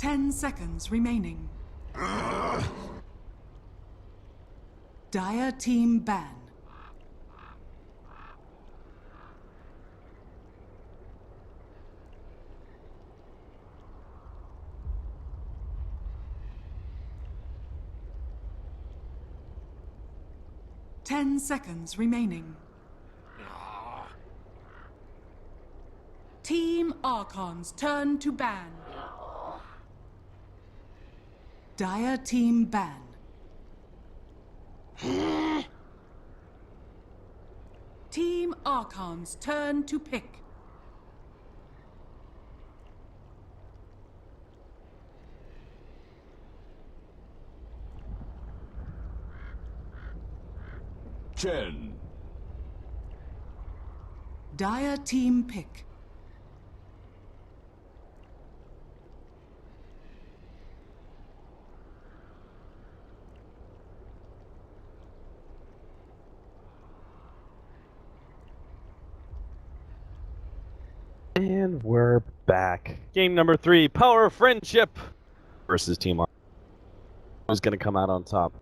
10 seconds remaining. Dire team ban. Ten seconds remaining. Team Archon's turn to ban. Dire team ban. Team Archon's turn to pick. Chen. Dire team pick. And we're back. Game number 3, Power of Friendship versus Team Archon. Who's going to come out on top?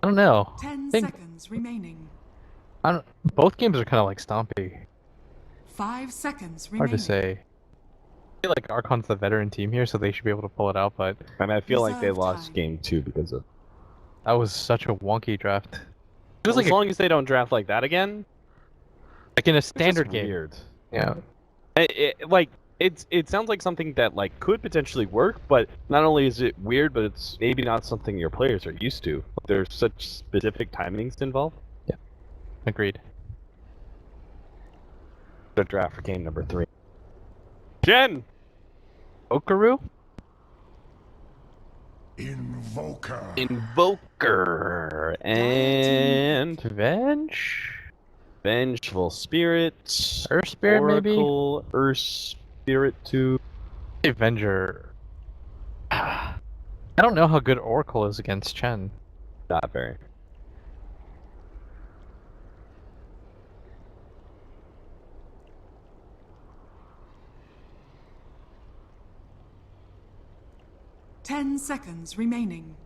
I don't know. 10 seconds remaining. Both games are kind of like stompy. 5 seconds remaining. Hard to say. I feel like Archon's the veteran team here, so they should be able to pull it out, but I mean, I feel like they Reserve lost time. game 2 because of... that was such a wonky draft. It was Well, like as long as they don't draft like that again, like in a it's just standard game. weird. Yeah. It sounds like something that like could potentially work, but not only is it weird, but it's maybe not something your players are used to. There's such specific timings involved. Agreed. The draft for game number 3. Jen! Okaru? Invoker and Venge? Vengeful Spirit, Earth Spirit, maybe? Oracle, Earth Spirit 2. Avenger. I don't know how good Oracle is against Chen. Not very. Ten seconds remaining.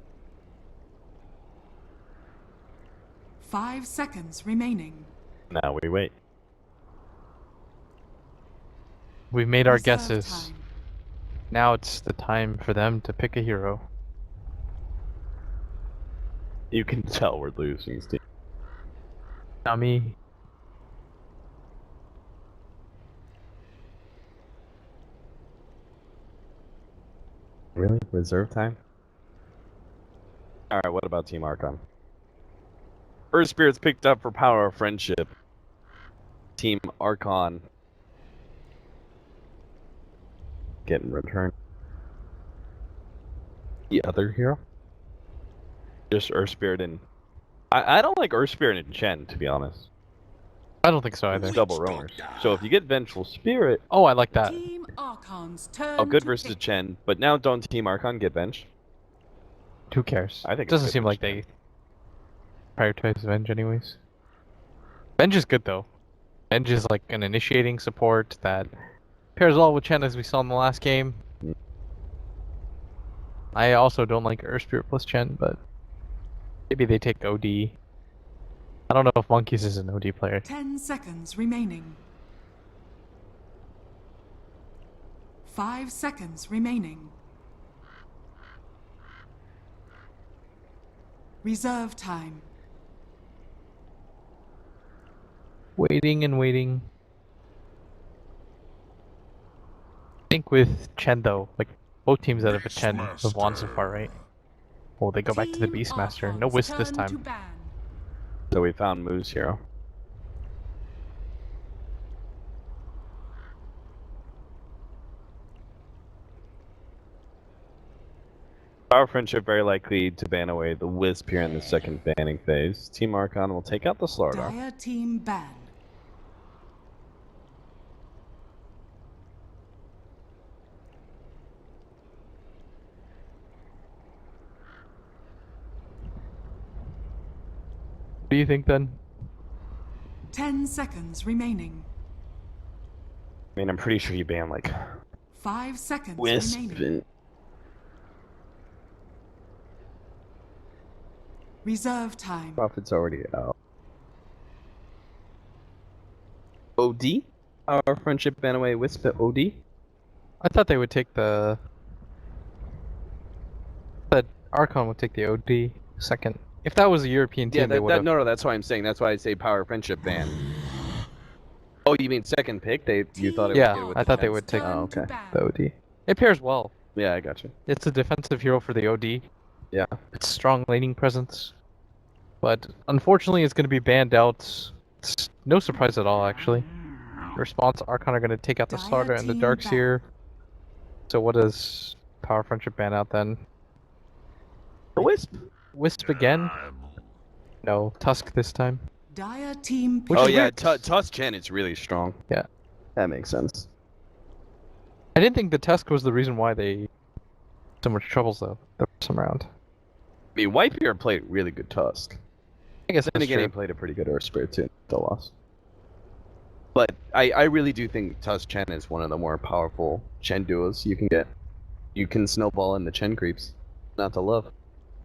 5 seconds remaining. Now we wait. We've made our Reserve guesses. time. Now it's the time for them to pick a hero. You can tell we're losing, Steve. Not me. Really? Reserve time? Alright, what about Team Archon? Earth Spirit's picked up for Power of Friendship. Team Archon. Get in return. The other hero? Just Earth Spirit and... I don't like Earth Spirit and Chen, to be honest. I don't think so either. It's double roamers. So if you get Vengeful Spirit... Oh, I like that. Team Archon's turn. Oh, good to versus pick. Chen. But now don't Team Archon get Venge? Who cares? I think it's doesn't good seem for like they prioritize Venge anyways. Venge is good though. Venge is like an initiating support that pairs well with Chen as we saw in the last game. I also don't like Earth Spirit plus Chen, but maybe they take OD. I don't know if Monkeys is an OD player. 10 seconds remaining. 5 seconds remaining. Reserve time. Waiting and waiting. I think with Chen though, like both teams that have a Chen have won so far, right? Oh, they go back to the Team Beastmaster. No Archon's Wisp this turn to time. ban. So we found Moo's hero. Power Friendship very likely to ban away the Wisp here in the second banning phase. Team Archon will take out the Slardar. Dire team ban. What do you think then? 10 seconds remaining. I mean, I'm pretty sure you ban like 5 seconds Wisp remaining. and Reserve time. Profit's already out. OD? Our friendship ban away Wisp at OD? I thought they would take the. That Archon would take the OD second. If that was a European team, Yeah, they would have. no, that's why I'm saying. That's why I say power friendship ban. Oh, you mean second pick? You thought it Yeah, would get it with I the thought they Jens. would take Oh, okay. the OD. It pairs well. Yeah, I got you. It's a defensive hero for the OD. Yeah. It's strong laning presence. But unfortunately, it's going to be banned out. It's no surprise at all, actually. The response, Archon are going to take out the starter and the Darkseer. So what does Power Friendship ban out then? The Wisp? Wisp again? No, Tusk this time. Dire team. Which Oh is yeah, weird. Tusk Chen is really strong. Yeah. That makes sense. I didn't think the Tusk was the reason why they so much troubles though the first time around. I mean, Whitebeard played really good Tusk. I guess And that's again, he true. played a pretty good Earth Spirit too. Still lost. But I really do think Tusk Chen is one of the more powerful Chen duos you can get. You can snowball in the Chen creeps. Not to love.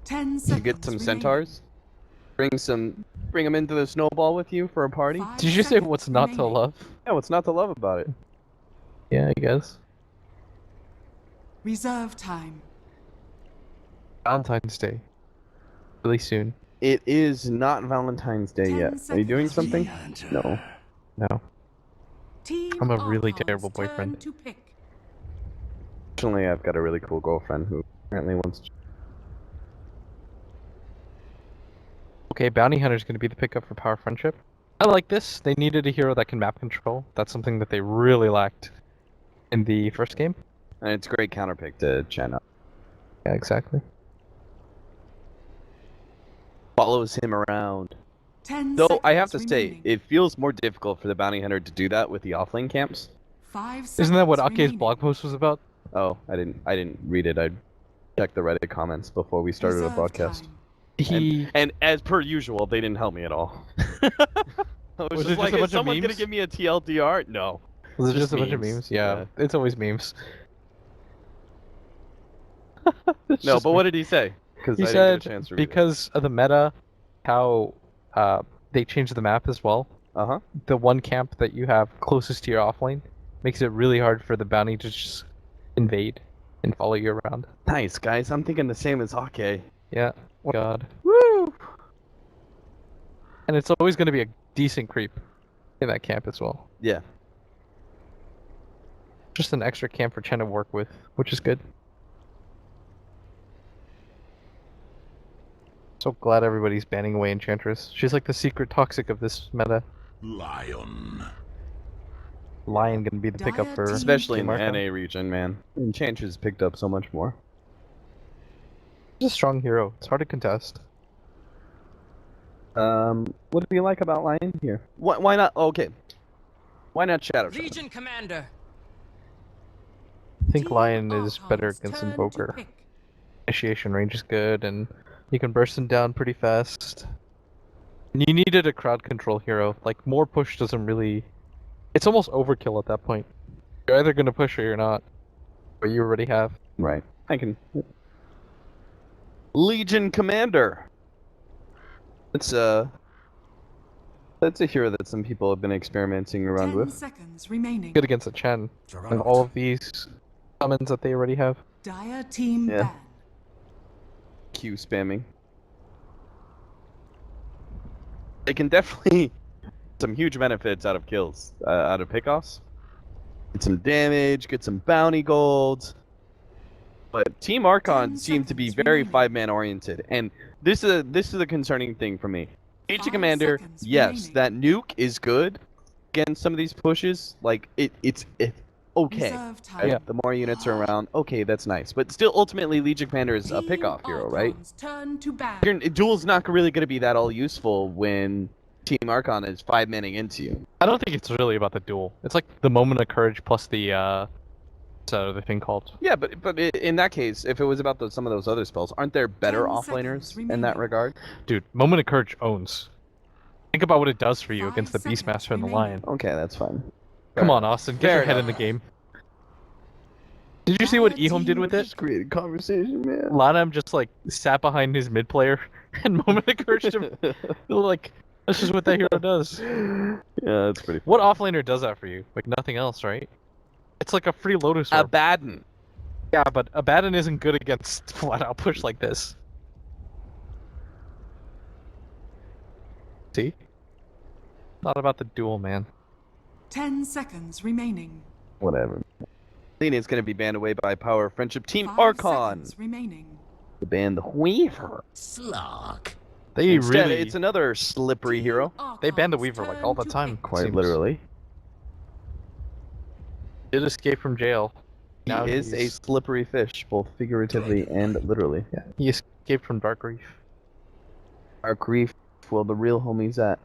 10 seconds. You get some remaining. centaurs. Bring them into the snowball with you for a party. 5 Did you say seconds what's not to remaining. love? Yeah, what's not to love about it? Yeah, I guess. Reserve time. Valentine's Day. Really soon. It is not Valentine's Day 10 yet. Are you doing seconds something? remaining. No. No. Team I'm a really Archon's terrible turn boyfriend. to pick. Fortunately, I've got a really cool girlfriend who apparently wants to. Okay, Bounty Hunter's going to be the pickup for Power Friendship. I like this. They needed a hero that can map control. That's something that they really lacked in the first game. And it's a great counterpick to Chen. Yeah, exactly. Follows him around. 10 Though I have to seconds say, remaining. it feels more difficult for the bounty hunter to do that with the offlane camps. 5 seconds Isn't that what Ake's remaining. blog post was about? Oh, I didn't read it. I checked the Reddit comments before we started the Reserve broadcast. time. He And as per usual, they didn't help me at all. I was Was it just just like, a is bunch of someone gonna memes? give me a TLDR? No. was it just just a bunch of memes. memes? Yeah, it's always memes. It's No, just but what did he say? Because he I didn't said get a chance to read it. because of the meta, how they changed the map as well. Uh-huh. The one camp that you have closest to your offlane makes it really hard for the bounty to just invade and follow you around. Nice, guys. I'm thinking the same as Ake. Yeah. Oh God. Woo! And it's always going to be a decent creep in that camp as well. Yeah. Just an extra camp for Chen to work with, which is good. So glad everybody's banning away Enchantress. She's like the secret toxic of this meta. Lion. Lion gonna be the pickup for Especially in the Archon. NA region, man. Enchantress picked up so much more. She's a strong hero. It's hard to contest. What do you like about Lion here? Why not? Okay. Why not Shadow Shot? Legion Commander. I think Team Lion is better Archon's against turn to Invoker. pick. Initiation range is good, and you can burst him down pretty fast. And you needed a crowd control hero. Like, more push doesn't really... It's almost overkill at that point. You're either gonna push or you're not. But you already have. Right. I can. Legion Commander. It's a hero that some people have been experimenting around 10 with. seconds remaining. Good against a Chen. And all of these summons that they already have. Dire team Yeah. ban. Q spamming. They can definitely some huge benefits out of kills, out of pickoffs. Get some damage, get some bounty gold. But Team Archon 10 seem to be seconds very remaining. five-man oriented, and this is a concerning thing for me. Agent 5 Commander, seconds yes, remaining. that nuke is good against some of these pushes. Like it's okay. Reserve time. Yeah. The more units are around, okay, that's nice. But still, ultimately, Legion Commander is a Team pickoff hero, right? Archon's turn to ban. Duel's not really going to be that all useful when Team Archon is five-manning into you. I don't think it's really about the duel. It's like the moment of courage plus the, what's that other thing called? Yeah, but in that case, if it was about some of those other spells, aren't there better 10 offlaners seconds in that remaining. regard? Dude, moment of courage owns. Think about what it does for you 5 against the seconds Beastmaster and the remaining. Lion. Okay, that's fine. Come Fair on, enough. Austin, get Fair your head in enough. the game. Did you see what Our Ehome did team with it? Just created conversation, man. Lanham just like sat behind his mid player and moment encouraged him. Like that's just what that hero does. Yeah, that's pretty. What offlaner does that for you? Like nothing else, right? It's like a free Lotus Orb. Abaddon. Yeah, but Abaddon isn't good against flat out push like this. See? Not about the duel, man. 10 seconds remaining. Whatever. It's gonna be banned away by Power Friendship Team 5 Archon. seconds remaining. To ban the Weaver. Slog. They Instead, really it's another slippery hero. they ban the Archon's Weaver like turn all the to time. pick. Quite seems. literally. Did escape from jail. He Now is a he's- slippery fish, both figuratively and literally. Yeah, he escaped from Dark Reef. Our grief, well, the real homie's at.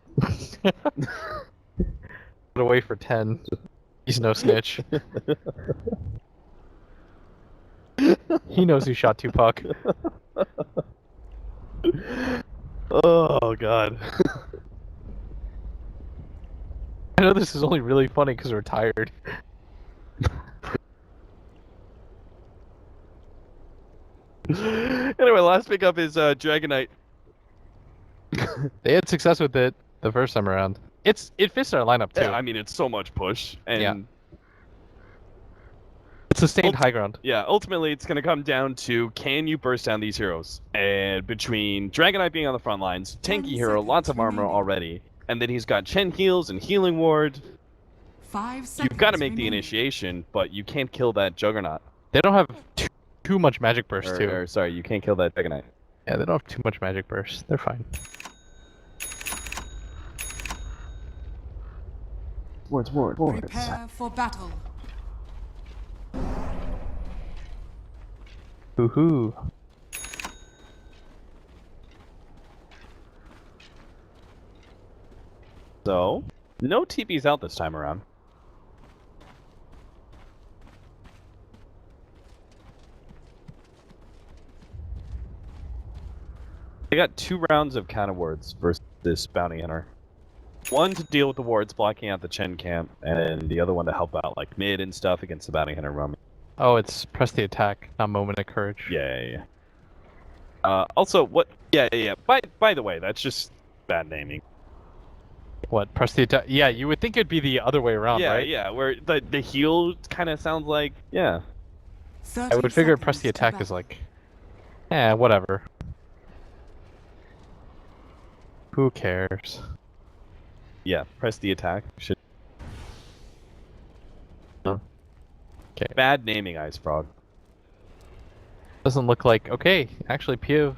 Put away for 10. He's no snitch. He knows who shot Tupac. Oh, God. I know this is only really funny because we're tired. Anyway, last pickup is Dragonite. They had success with it the first time around. It fits our lineup too. Yeah, I mean, it's so much push. And Yeah. It's sustained high ground. yeah, ultimately, it's going to come down to can you burst down these heroes? And between Dragonite being on the front lines, 10 tanky hero, lots of seconds armor remaining. already, and then he's got Chen heals and healing ward. 5 seconds You've got to make the remaining. initiation, but you can't kill that Juggernaut. They don't have too much magic burst too. Or, sorry, you can't kill that Dragonite. Yeah, they don't have too much magic burst. They're fine. Wards. Prepare for battle. Hoo-hoo. So, no TP's out this time around. They got 2 rounds of counter wards versus this bounty hunter. One to deal with the wards blocking out the Chen camp, and the other one to help out like mid and stuff against the bounty hunter roaming. Oh, it's press the attack, not moment of courage. Yeah. Also, what? Yeah. By the way, that's just bad naming. What? Press the attack? Yeah, you would think it'd be the other way around, right? Yeah. Where the heal kind of sounds like 30 I would figure press the seconds to attack is battle. like, whatever. Who cares? Yeah, press the attack. Should. Okay. Bad naming, Ice Frog. Doesn't look like okay. Actually, POF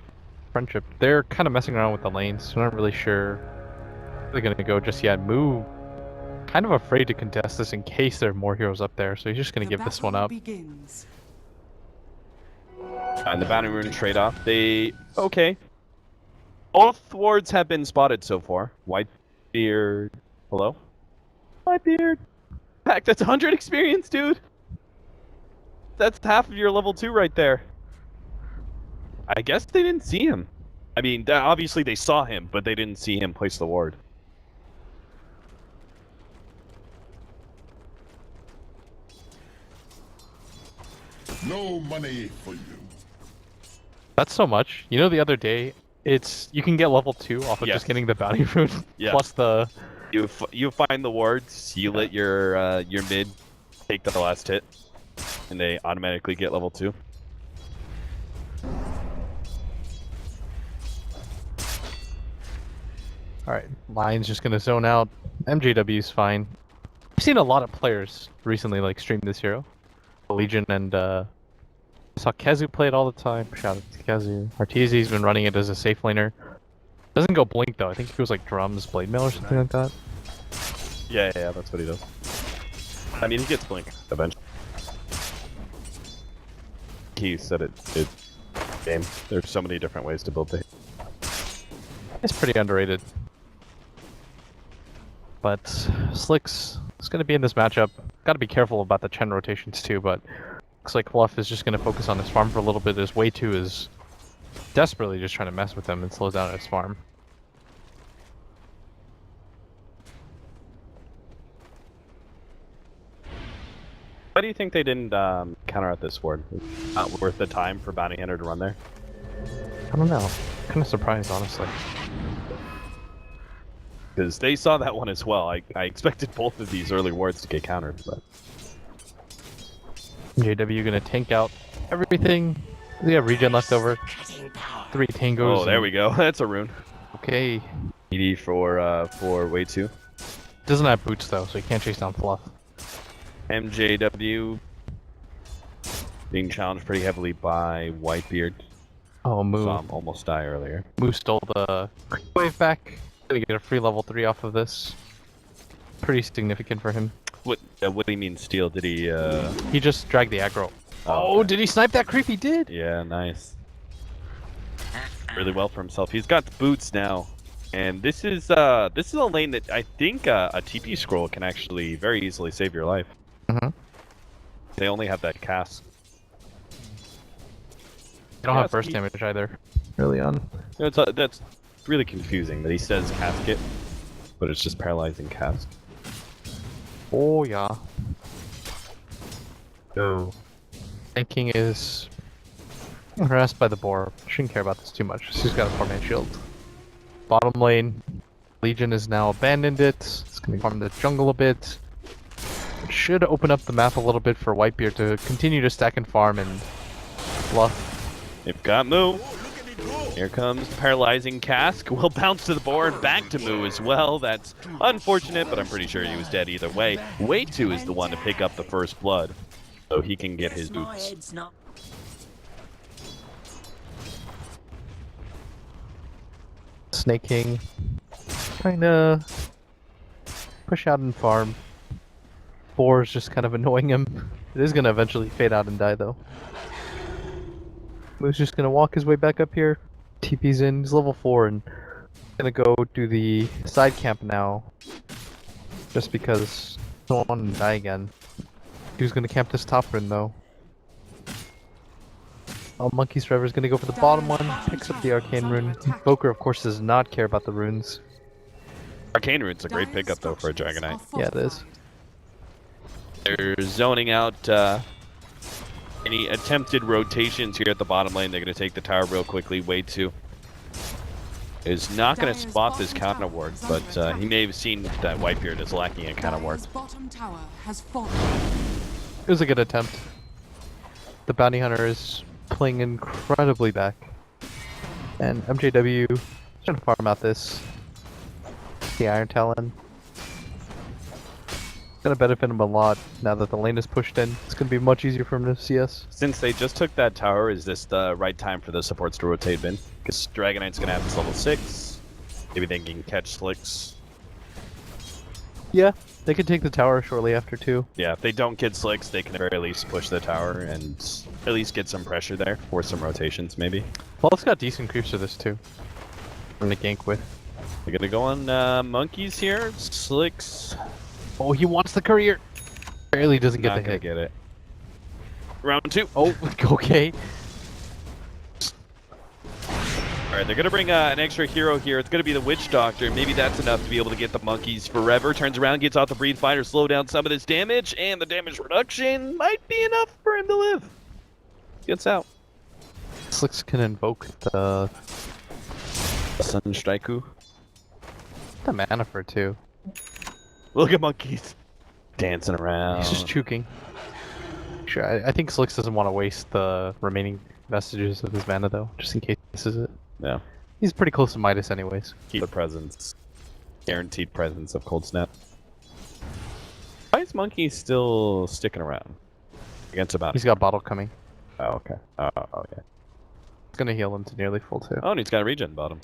friendship. They're kind of messing around with the lanes. So I'm not really sure where they're gonna go just yet. Moo. Kind of afraid to contest this in case there are more heroes up there. So he's just gonna The give this one battle up. begins. And the bounty rune trade-off. Okay. Both wards have been spotted so far. Whitebeard. Hello? Whitebeard. Heck, that's 100 experience, dude. That's half of your level 2 right there. I guess they didn't see him. I mean, obviously they saw him, but they didn't see him place the ward. No money for you. That's so much. You know, the other day, you can get level 2 off of Yes. just getting the bounty rune Yeah. plus the. You find the wards, you let your mid take the last hit, and they automatically get level 2. All right, Lion's just gonna zone out. MJW's fine. I've seen a lot of players recently like stream this hero, Legion, and I saw Kazu play it all the time. Shout out to Kazu. Arteezy's been running it as a safe laner. Doesn't go blink though. I think he goes like drums, blade mail, or something like that. Yeah, that's what he does. I mean, he gets blink eventually. He said it game. There's so many different ways to build the. It's pretty underrated. But Slicks is going to be in this matchup. Got to be careful about the Chen rotations too, but looks like Fluff is just going to focus on his farm for a little bit. His Way 2 is desperately just trying to mess with him and slow down his farm. Why do you think they didn't counter out this ward. Not worth the time for Bounty Hunter to run there. I don't know. Kind of surprised, honestly. Because they saw that one as well. I expected both of these early wards to get countered, but... JW gonna tank out everything. They have regen left over. 3 tangos. Oh, there we go. That's a rune. Okay. ED for way 2. Doesn't have boots though, so he can't chase down Fluff. MJW being challenged pretty heavily by Whitebeard. Oh, Moo. Saw him almost die earlier. Moo stole the wave back. Gonna get a free level 3 off of this. Pretty significant for him. What do you mean steal? Did he He just dragged the aggro. Oh, Oh, did he snipe that creep? He did! Yeah, nice. Really well for himself. He's got boots now. And this is a lane that I think a TP scroll can actually very easily save your life. Mm-hmm. They only have that cast. They don't have burst damage either. Early on. That's really confusing that he says casket, but it's just paralyzing cast. Oh yeah. Go. Thinking is harassed by the boar. Shouldn't care about this too much. He's got a 4-man shield. Bottom lane, Legion has now abandoned it. It's gonna farm the jungle a bit. It should open up the map a little bit for Whitebeard to continue to stack and farm and bluff. They've got Moo. Here comes the paralyzing cask. Will bounce to the board, back to Moo as well. That's unfortunate, but I'm pretty sure he was dead either way. Way 2 is the one to pick up the first blood, so he can get his boots. Snake King, kinda push out and farm. Boar is just kind of annoying him. It is gonna eventually fade out and die though. Moo's just gonna walk his way back up here. TP's in, he's level 4 and gonna go do the side camp now. Just because I don't want him to die again. He was gonna camp this top rune though. Oh, Monkey's Forever is gonna go for the bottom one, picks up the Arcane rune. Boker of course does not care about the runes. Arcane rune's a great pickup though for a Dragonite. Yeah, it is. They're zoning out any attempted rotations here at the bottom lane. They're going to take the tower real quickly. Way 2 is not going to spot this counter ward, but he may have seen that Whitebeard is lacking a counter ward. Bottom tower has fallen. It was a good attempt. The Bounty Hunter is playing incredibly back. And MJW is trying to farm out this. The Iron Talon. It's gonna benefit him a lot now that the lane is pushed in. It's gonna be much easier for him to see us. Since they just took that tower, is this the right time for the supports to rotate in? Because Dragonite's going to have this level 6. Maybe they can catch Slicks. Yeah, they could take the tower shortly after too. Yeah, if they don't get Slicks, they can at the very least push the tower and at least get some pressure there. For some rotations, maybe. Well, it's got decent creeps for this too. I'm gonna gank with. They're going to go on monkeys here. Slicks. Oh, he wants the courier! Barely doesn't get Not the gonna hit. get it. Round 2. Oh, okay. Alright, they're gonna bring an extra hero here. It's gonna be the Witch Doctor. Maybe that's enough to be able to get the monkeys forever. Turns around, gets off the Breathe Finder, slow down some of this damage, and the damage reduction might be enough for him to live. Gets out. Slicks can invoke the Sunstraiku. mana for it too. Look at monkeys dancing around. He's just chuking. Sure, I think Slicks doesn't want to waste the remaining vestiges of his mana though, just in case this is it. Yeah. He's pretty close to Midas anyways. Keep the presence. Guaranteed presence of Cold Snap. Why is Monkey still sticking around? Against about. He's got bottle coming. Oh, okay. Oh, okay. It's gonna heal him to nearly full too. Oh, and he's got a regen bottom.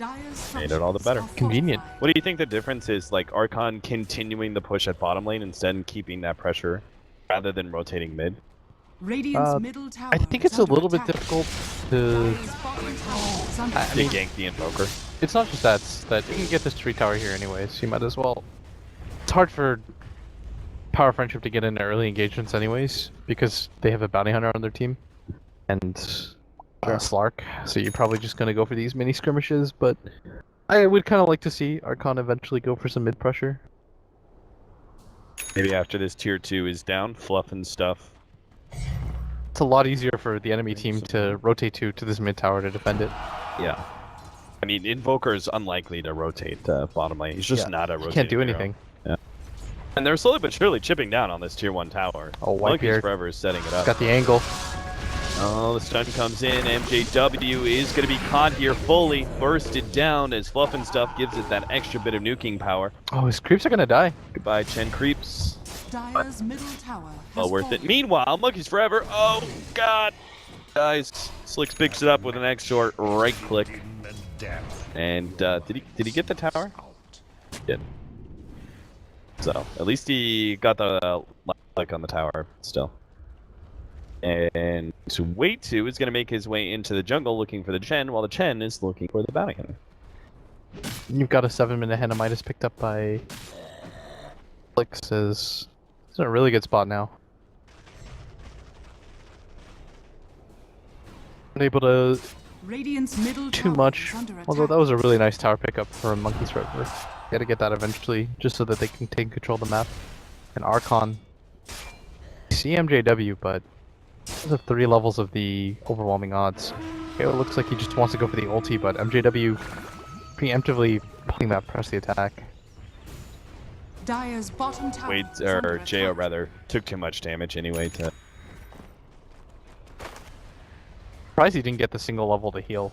Made it all the better. Convenient. What do you think the difference is, like Archon continuing the push at bottom lane instead and keeping that pressure rather than rotating mid? Radiant's middle tower I think is it's a under little bit attack. difficult to... Dire's bottom tower is under I They mean, gank the Invoker. it's not just that, it's that you can get this tree tower here anyways, you might as well. It's hard for Power Friendship to get into early engagements anyways, because they have a Bounty Hunter on their team, and Slark, so you're probably just gonna go for these mini skirmishes, but I would kind of like to see Archon eventually go for some mid pressure. Maybe after this tier 2 is down, fluff and stuff. It's a lot easier for the enemy team to rotate to this mid tower to defend it. Yeah. I mean, Invoker is unlikely to rotate bottom lane. He's just not a rotating He can't do hero. anything. Yeah. And they're slowly but surely chipping down on this tier 1 tower. Oh, Monkeys Whitebeard. Forever is setting it up. Got the angle. Oh, the stun comes in. MJW is going to be caught here fully, bursted down as Fluff and Stuff gives it that extra bit of nuking power. Oh, his creeps are gonna die. Goodbye, Chen Creeps. Dire's middle tower has Well worth it. fallen. Meanwhile, Monkeys Forever. Oh, God. Guys, Slicks picks it up with an X short right click. And did he get the tower? He did. So, at least he got the click on the tower still. And Way 2 is going to make his way into the jungle looking for the Chen, while the Chen is looking for the bounty hunter. You've got a 7-minute Henamitis picked up by Flix. It's in a really good spot now. Unable to Radiant's middle too tower much, is under although attack. that was a really nice tower pickup for Monkeys Forever. Gotta get that eventually, just so that they can take control of the map. And Archon, CMJW, but because of 3 levels of the overwhelming odds, it looks like he just wants to go for the ulti, but MJW preemptively pulling that press the attack. Dire's bottom tower Wade, is under or attack. Jo rather, took too much damage anyway to... Surprised he didn't get the single level to heal.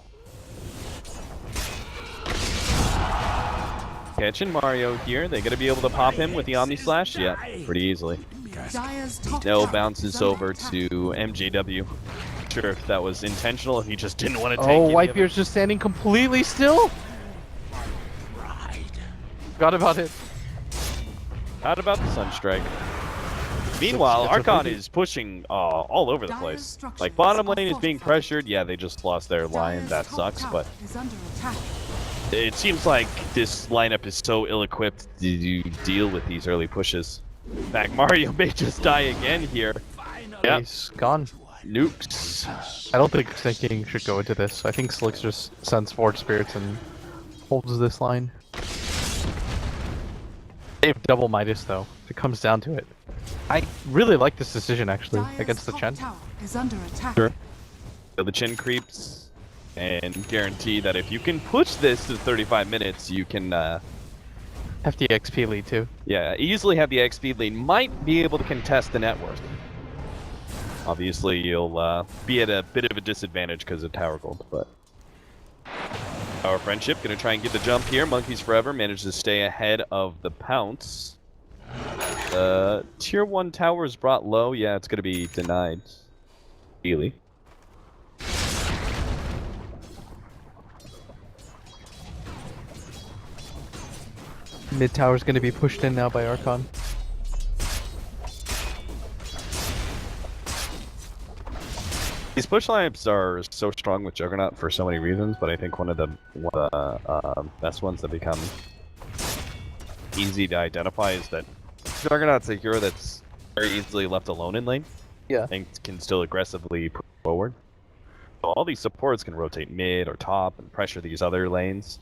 Catching Mario here. They're going to be able to pop him with the Omni Slash? Yeah, pretty easily. Dire's top No tower bounces is under over attack. to MJW. Not sure if that was intentional, if he just didn't want to take Oh, any of it. Whitebeard's just standing completely still? Forgot about it. How about the Sunstrike? Meanwhile, That's a Archon booty. is pushing all over the Dire's place. structures Like, bottom are lane is being fortified. pressured. Yeah, they just lost their line. Dire's That top sucks, tower but is under attack. it seems like this lineup is so ill-equipped to deal with these early pushes. In fact, Mario may just die again here. Yep. He's gone. Nukes. I don't think Snake King should go into this. I think Slicks just sends Forge Spirits and holds this line. They have double Midas though, if it comes down to it. I really like this decision actually, Dire's against the top Chen. tower is under attack. Sure. So the Chen creeps, and guarantee that if you can push this to 35 minutes, you can, Hefty XP lead too. yeah, easily have the XP lead. Might be able to contest the net worth. Obviously, you'll be at a bit of a disadvantage because of Tower Gold, but... Our Friendship gonna try and get the jump here. Monkeys Forever managed to stay ahead of the Pounce. Tier 1 tower is brought low. Yeah, it's gonna be denied. Really. Mid tower's gonna be pushed in now by Archon. These push lineups are so strong with Juggernaut for so many reasons, but I think one of the best ones that become easy to identify is that Juggernaut's a hero that's very easily left alone in lane. Yeah. And can still aggressively push forward. So all these supports can rotate mid or top and pressure these other lanes.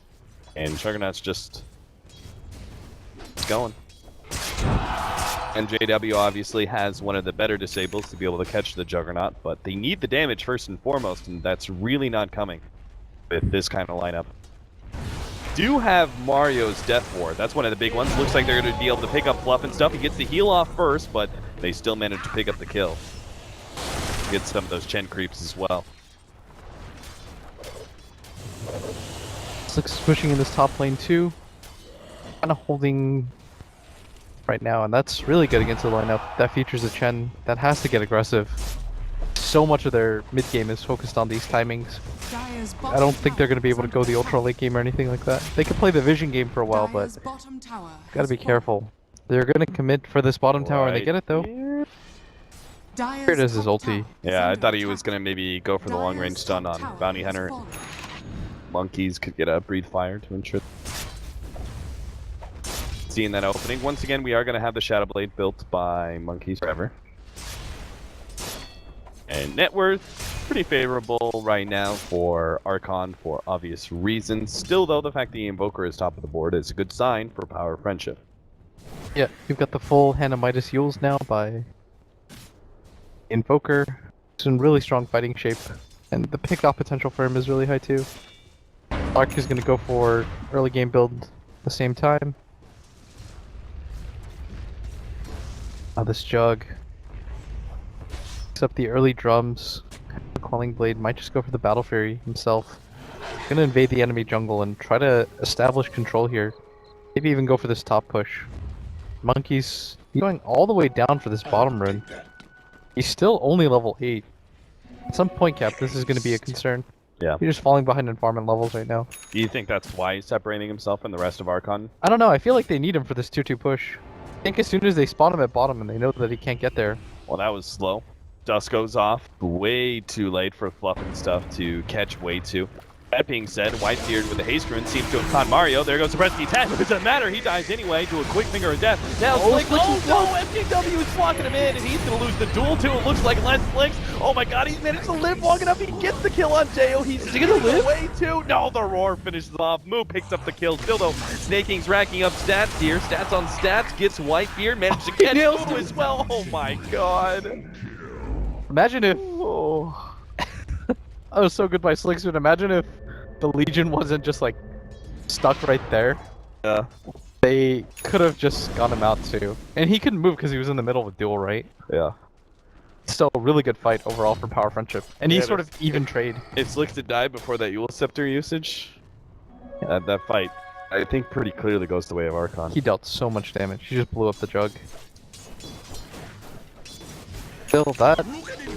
And Juggernaut's just going. MJW obviously has one of the better disables to be able to catch the Juggernaut, but they need the damage first and foremost, and that's really not coming with this kind of lineup. Do have Mario's Death Ward. That's one of the big ones. Looks like they're going to be able to pick up Fluff and stuff. He gets the heal off first, but they still manage to pick up the kill. Get some of those Chen creeps as well. Slicks is pushing in this top lane too. Kind of holding right now, and that's really good against the lineup that features a Chen that has to get aggressive. So much of their mid game is focused on these timings. Dire's I don't think they're going to be able to go the ultra late game or anything like that. They could play the vision game for a while, but gotta be careful. They're going to commit for this bottom tower, and they get it though. Here it is, his ulti. Yeah, I thought he was going to maybe go for the long range stun on Bounty Hunter. Monkeys could get a Breathe Fire to ensure. Seeing that opening. Once again, we are going to have the Shadow Blade built by Monkeys Forever. And net worth, pretty favorable right now for Archon for obvious reasons. Still, though, the fact the Invoker is top of the board is a good sign for Power of Friendship. Yeah, you've got the full Hanamitis Yules now by Invoker. He's in really strong fighting shape, and the pickoff potential for him is really high too. Arch is going to go for early game build at the same time. This Jug picks up the early drums. The Quelling Blade might just go for the Battle Fury himself. Gonna invade the enemy jungle and try to establish control here. Maybe even go for this top push. Monkey's going all the way down for this bottom rune. He's still only level 8. At some point, Cap, this is going to be a concern. Yeah. You're just falling behind in farming levels right now. Do you think that's why he's separating himself from the rest of Archon? I don't know, I feel like they need him for this 2-2 push. I think as soon as they spawn him at bottom and they know that he can't get there. Well, that was slow. Dust goes off. Way too late for Fluff and stuff to catch way too. That being said, Whitebeard with the haste rune seems to have caught Mario. There goes the Bresky attack, but it doesn't matter. He dies anyway to a quick finger of death. Now Slick, oh no, FGW is blocking him in, and he's going to lose the duel too. It looks like less Slicks. Oh my god, he's managed to live long enough. He gets the kill on Jo. He's going to live away too. No, the roar finishes off. Moo picks up the kill. Still though, Snake King's racking up stats here. Stats on stats. Gets Whitebeard. Managed to catch Moo as well. Oh my god. Imagine if... Oh. That was so good by Slicks, but imagine if the Legion wasn't just like stuck right there. Yeah. They could have just got him out too. And he couldn't move because he was in the middle of a duel, right? Yeah. Still a really good fight overall for Power Friendship. And Yeah, he's sort of even trade. If Slicks had died before that Eul Scepter usage, that fight, I think pretty clearly goes the way of Archon. He dealt so much damage. He just blew up the Jug. Still, that...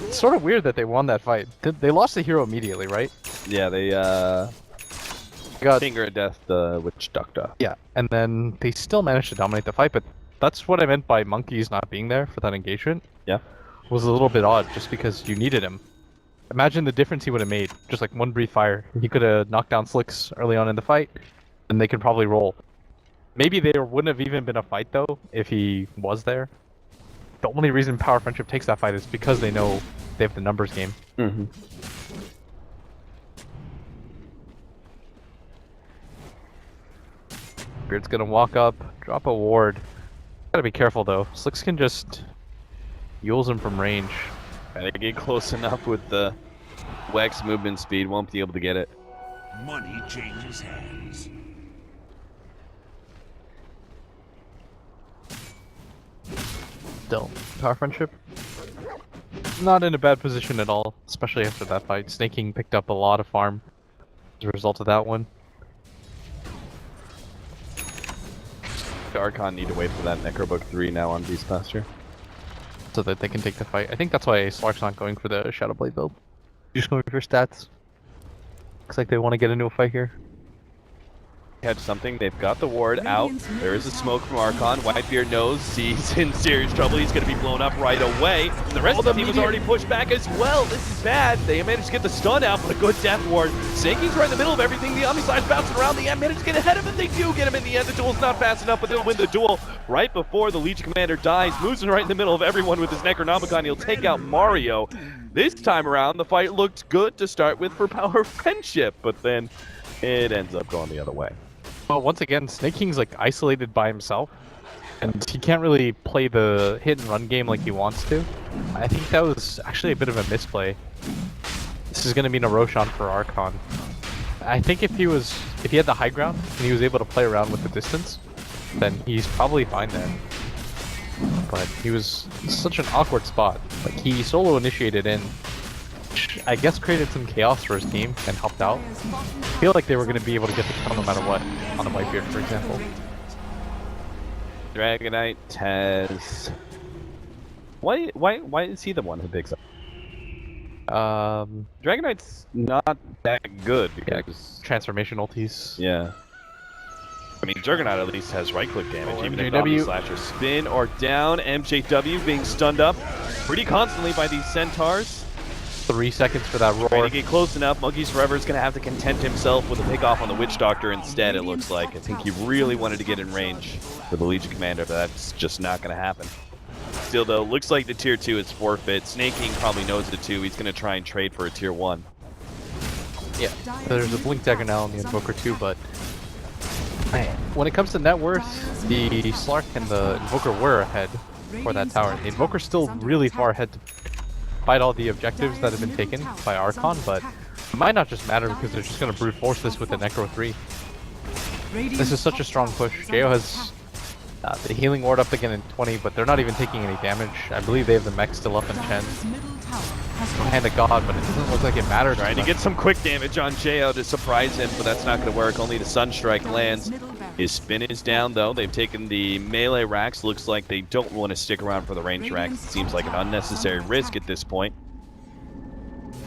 It's sort of weird that they won that fight. They lost the hero immediately, right? Yeah, they Got Finger of Death the Witch Doctor. Yeah, and then they still managed to dominate the fight, but that's what I meant by Monkeys not being there for that engagement. Yeah. Was a little bit odd, just because you needed him. Imagine the difference he would have made. Just like one brief fire. He could have knocked down Slicks early on in the fight, and they could probably roll. Maybe there wouldn't have even been a fight, though, if he was there. The only reason Power Friendship takes that fight is because they know they have the numbers game. Mm-hmm. Beard's gonna walk up, drop a ward. Gotta be careful though. Slicks can just Yules him from range. Gotta get close enough with the Wax movement speed, won't be able to get it. Money changes hands. Still, Power Friendship not in a bad position at all, especially after that fight. Snake King picked up a lot of farm as a result of that one. The Archon need to wait for that Necrobook 3 now on Beast Pasture. So that they can take the fight. I think that's why Slark's not going for the Shadowblade build. He's just going for stats. Looks like they want to get into a fight here. Catch something, they've got the ward out. There is a smoke from Archon. Whitebeard knows he's in serious trouble. He's going to be blown up right away. And the rest of the team was already pushed back as well. This is bad. They managed to get the stun out, but a good death ward. Sankey's right in the middle of everything. The Omniside's bouncing around. The end managed to get ahead of him. They do get him in the end. The duel's not fast enough, but they'll win the duel right before the Legion Commander dies. Moves in right in the middle of everyone with his Necronomicon. He'll take out Mario. This time around, the fight looked good to start with for Power Friendship, but then it ends up going the other way. Well, once again, Snake King's like isolated by himself, and he can't really play the hit and run game like he wants to. I think that was actually a bit of a misplay. This is going to mean a Roshan for Archon. I think if he had the high ground and he was able to play around with the distance, then he's probably fine there. But he was in such an awkward spot. Like he solo initiated in, which I guess created some chaos for his team and helped out. I feel like they were going to be able to get the kill no matter what on the Whitebeard, for example. Dragonite has... Why is he the one who picks up? Dragonite's not that good because... Transformation ultis. Yeah. I mean, Juggernaut at least has right-click damage, even if MJW. Slasher spin or down. MJW being stunned up pretty constantly by these Centaurs. 3 seconds for that roar. Trying to get close enough. Monkeys Forever is going to have to content himself with a pick off on the Witch Doctor instead, it looks like. I think he really wanted to get in range for the Legion Commander, but that's just not going to happen. Still, though, looks like the Tier 2 is forfeit. Snake King probably knows it too. He's going to try and trade for a Tier 1. Yeah, there's a Blink Dagger now on the Invoker too, but when it comes to net worth, the Slark and the Invoker were ahead for that tower. The Invoker's still really far ahead. despite all the objectives that have been taken by Archon, but it might not just matter because they're just going to brute force this with the Necro 3. This is such a strong push. Jo has the healing ward up again in 20, but they're not even taking any damage. I believe they have the mech still up in Chen. Hand of God, but it doesn't look like it matters. Trying to get some quick damage on Jo to surprise him, but that's not going to work. Only the Sunstrike lands. His spin is down, though. They've taken the melee racks. Looks like they don't want to stick around for the range racks. It seems like an unnecessary risk at this point.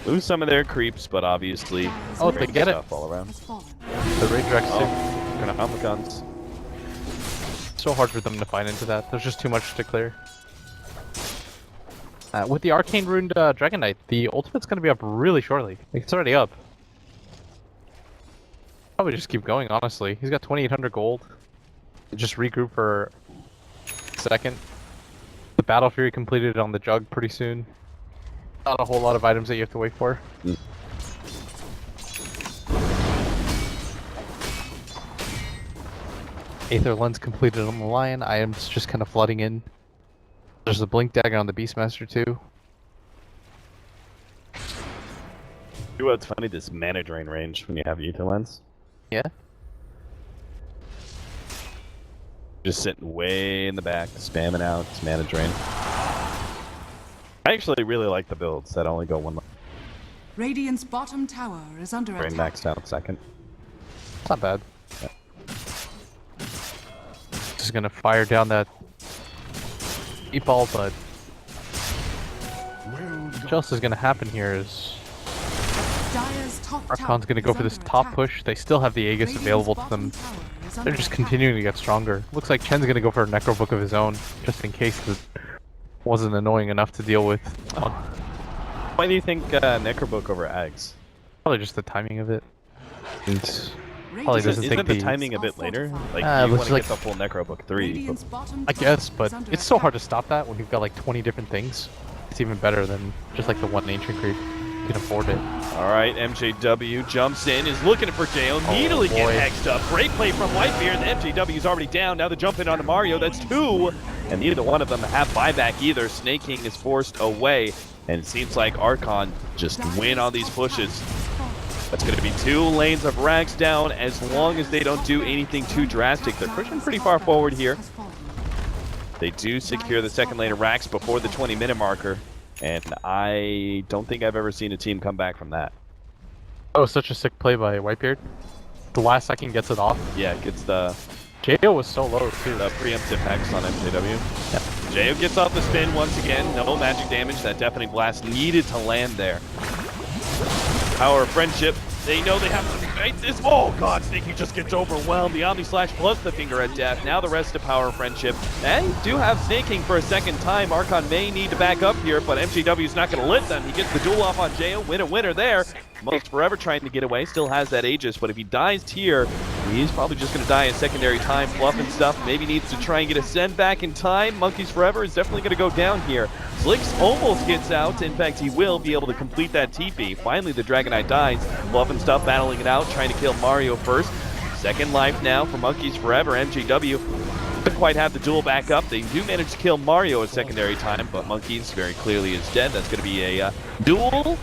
Lose some of their creeps, but obviously... Oh, they get it. All around. The range racks too. Gonna hum the guns. So hard for them to find into that. There's just too much to clear. With the Arcane Runed Dragon Knight, the ultimate's going to be up really shortly. Like, it's already up. Probably just keep going, honestly. He's got 2,800 gold. Just regroup for a second. The Battle Fury completed on the Jug pretty soon. Not a whole lot of items that you have to wait for. Aether Lens completed on the Lion. Items just kind of flooding in. There's a Blink Dagger on the Beastmaster too. You know what's funny? This mana drain range when you have Ether Lens. Yeah. Just sitting way in the back, spamming out. It's mana drain. I actually really like the builds that only go one. Radiant's bottom tower is under Drain attack. maxed out second. It's not bad. Yeah. Just gonna fire down that deep ball, but what else is gonna happen here is Archon's gonna go for this top push. They still have the Aegis available to them. They're just continuing to get stronger. Looks like Chen's gonna go for a Necro Book of his own, just in case it wasn't annoying enough to deal with. Why do you think Necro Book over Ags? Probably just the timing of it. Probably doesn't Isn't take the timing a bit later? Like, you want to get the full Necro Book 3. But... I guess, but it's so hard to stop that when you've got like 20 different things. It's even better than just like the one Ancient Creep. You can afford it. Alright, MJW jumps in, is looking for Jo. Immediately get hexed up. Great play from Whitebeard. MJW's already down. Now they're jumping onto Mario. That's 2. And neither one of them have buyback either. Snake King is forced away. And it seems like Archon just win on these pushes. That's going to be 2 lanes of racks down as long as they don't do anything too drastic. They're pushing pretty far forward here. They do secure the second lane of racks before the 20-minute marker. And I don't think I've ever seen a team come back from that. Oh, such a sick play by Whitebeard. The last second gets it off. Yeah, gets the... Jo was so low too. The preemptive hex on MJW. Yep. Jo gets off the spin once again. No magic damage. That deafening blast needed to land there. Power of Friendship. They know they have to fight this. Oh god, Snakey just gets overwhelmed. The Omni Slash plus the Finger of Death. Now the rest of Power of Friendship. They do have Snaking for a second time. Archon may need to back up here, but MJW's not going to let them. He gets the duel off on Jo. Winner there. Monk's Forever trying to get away. Still has that Aegis, but if he dies here, he's probably just going to die in secondary time. Fluff and stuff. Maybe needs to try and get a send back in time. Monkeys Forever is definitely going to go down here. Slicks almost gets out. In fact, he will be able to complete that TP. Finally, the Dragon Knight dies. Fluff and stuff battling it out, trying to kill Mario first. Second life now for Monkeys Forever. MJW couldn't quite have the duel back up. They do manage to kill Mario at secondary time, but Monkeys very clearly is dead. That's going to be a duel.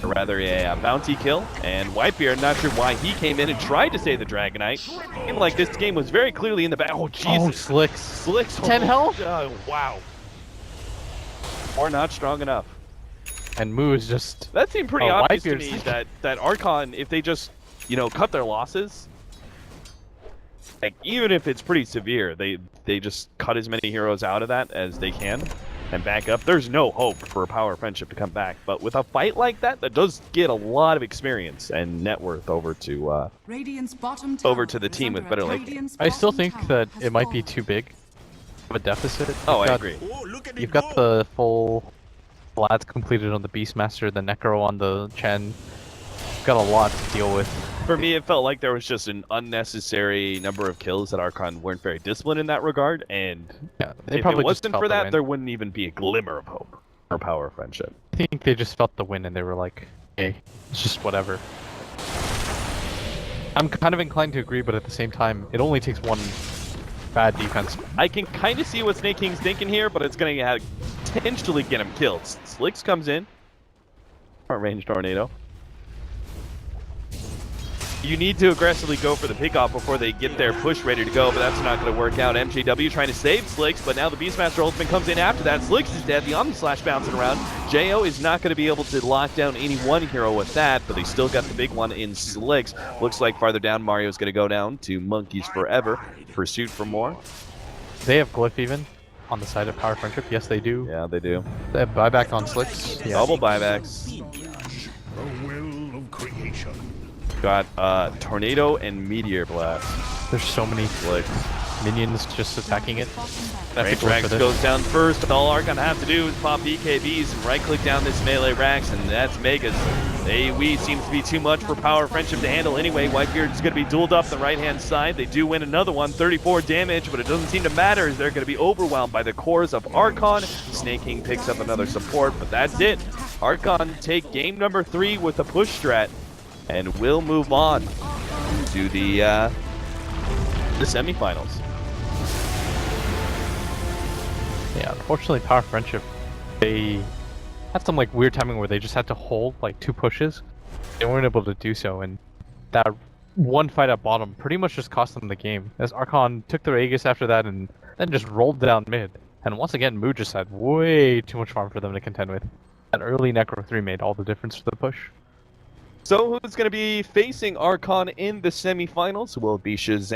Or rather a bounty kill, and Whitebeard, not sure why he came in and tried to save the Dragon Knight. Seemed like this game was very clearly in the back. Oh, Jesus. Oh, Slicks. Slicks. 10 health? Wow. Or not strong enough. And Moo is just... That seemed pretty obvious to me that Archon, if they just, you know, cut their losses, like, even if it's pretty severe, they just cut as many heroes out of that as they can. And back up. There's no hope for Power of Friendship to come back, but with a fight like that, that does get a lot of experience and net worth over to the team with better late game. I still think that it might be too big of a deficit. I agree. You've got the full Vlad's completed on the Beastmaster, the Necro on the Chen. You've got a lot to deal with. For me, it felt like there was just an unnecessary number of kills that Archon weren't very disciplined in that regard, and yeah, if it wasn't for that, there wouldn't even be a glimmer of hope for Power of Friendship. I think they just felt the win and they were like, hey, it's just whatever. I'm kind of inclined to agree, but at the same time, it only takes one bad defense. I can kind of see what Snake King's thinking here, but it's going to potentially get him killed. Slicks comes in. Short range tornado. You need to aggressively go for the pickoff before they get their push ready to go, but that's not going to work out. MJW trying to save Slicks, but now the Beastmaster ultimate comes in after that. Slicks is dead. The Omni Slash bouncing around. Jo is not going to be able to lock down any one hero with that, but they still got the big one in Slicks. Looks like farther down, Mario's going to go down to Monkeys Forever. Pursuit for more. They have Glyph even on the side of Power Friendship. Yes, they do. Yeah, they do. They have buyback on Slicks. Yeah. Double buybacks. The will of creation. Got Tornado and Meteor Blast. There's so many minions just attacking it. That's Rax goes down first. All Archon have to do is pop BKBs and right-click down this melee Rax, and that's Megas. AoE seems to be too much for Power Friendship to handle anyway. Whitebeard is going to be dueled up the right-hand side. They do win another one, 34 damage, but it doesn't seem to matter as they're going to be overwhelmed by the cores of Archon. Snake King picks up another support, but that's it. Archon take game number 3 with a push strat, and we'll move on to the semifinals. Yeah, unfortunately, Power Friendship, they had some like weird timing where they just had to hold like 2 pushes. They weren't able to do so, and that one fight at bottom pretty much just cost them the game, as Archon took their Aegis after that and then just rolled down mid. And once again, Moo just had way too much farm for them to contend with. That early Necro 3 made all the difference for the push. So who's going to be facing Archon in the semifinals? Will it be Shazam